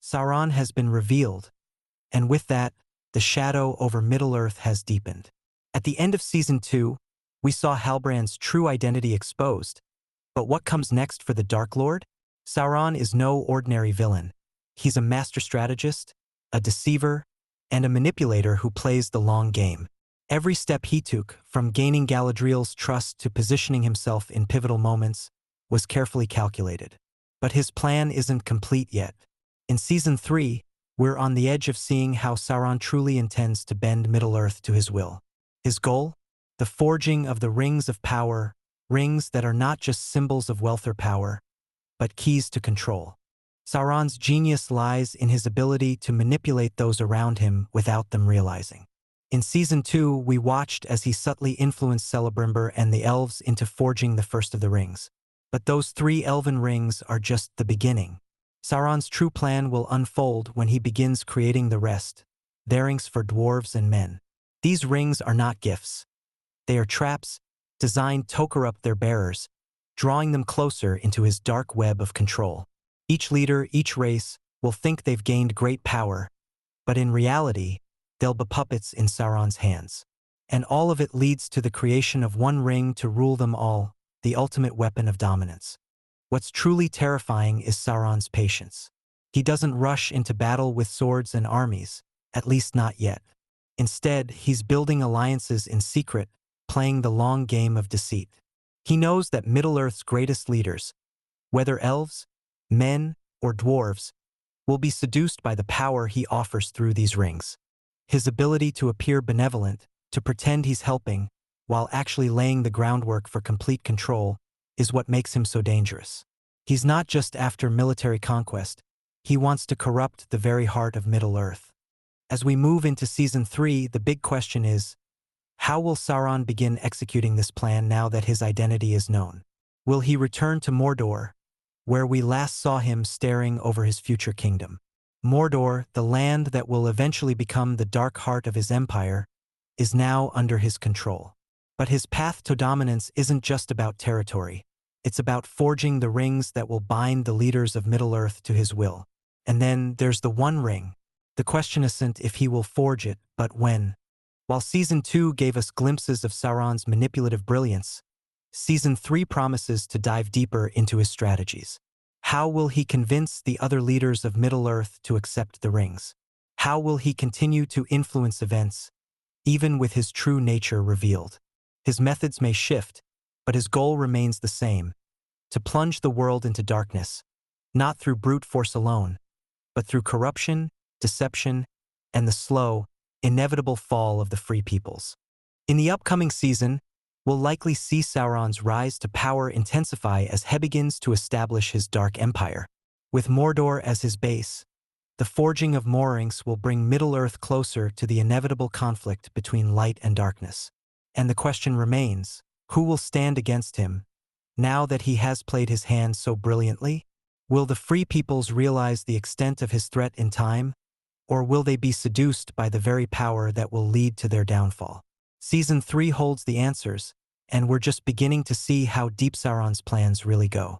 Sauron has been revealed, and with that, the shadow over Middle-earth has deepened. At the end of Season 2, we saw Halbrand's true identity exposed. But what comes next for the Dark Lord? Sauron is no ordinary villain. He's a master strategist, a deceiver, and a manipulator who plays the long game. Every step he took, from gaining Galadriel's trust to positioning himself in pivotal moments, was carefully calculated. But his plan isn't complete yet. In Season 3, we're on the edge of seeing how Sauron truly intends to bend Middle-earth to his will. His goal? The forging of the Rings of Power, rings that are not just symbols of wealth or power, but keys to control. Sauron's genius lies in his ability to manipulate those around him without them realizing. In Season 2, we watched as he subtly influenced Celebrimbor and the elves into forging the first of the rings. But those 3 elven rings are just the beginning. Sauron's true plan will unfold when he begins creating the rest, their rings for dwarves and men. These rings are not gifts. They are traps designed to corrupt their bearers, drawing them closer into his dark web of control. Each leader, each race, will think they've gained great power, but in reality, they'll be puppets in Sauron's hands. And all of it leads to the creation of one ring to rule them all, the ultimate weapon of dominance. What's truly terrifying is Sauron's patience. He doesn't rush into battle with swords and armies, at least not yet. Instead, he's building alliances in secret, playing the long game of deceit. He knows that Middle-earth's greatest leaders, whether elves, men, or dwarves, will be seduced by the power he offers through these rings. His ability to appear benevolent, to pretend he's helping, while actually laying the groundwork for complete control, is what makes him so dangerous. He's not just after military conquest, he wants to corrupt the very heart of Middle-earth. As we move into Season 3, the big question is, how will Sauron begin executing this plan now that his identity is known? Will he return to Mordor, where we last saw him staring over his future kingdom? Mordor, the land that will eventually become the dark heart of his empire, is now under his control. But his path to dominance isn't just about territory. It's about forging the rings that will bind the leaders of Middle-earth to his will. And then there's the One Ring. The question isn't if he will forge it, but when. While Season 2 gave us glimpses of Sauron's manipulative brilliance, Season 3 promises to dive deeper into his strategies. How will he convince the other leaders of Middle-earth to accept the rings? How will he continue to influence events, even with his true nature revealed? His methods may shift, but his goal remains the same: to plunge the world into darkness, not through brute force alone, but through corruption, deception, and the slow, inevitable fall of the free peoples. In the upcoming season, we'll likely see Sauron's rise to power intensify as he begins to establish his dark empire. With Mordor as his base, the forging of more rings will bring Middle-earth closer to the inevitable conflict between light and darkness. And the question remains, who will stand against him, now that he has played his hand so brilliantly? Will the free peoples realize the extent of his threat in time, or will they be seduced by the very power that will lead to their downfall? Season 3 holds the answers, and we're just beginning to see how deep Sauron's plans really go.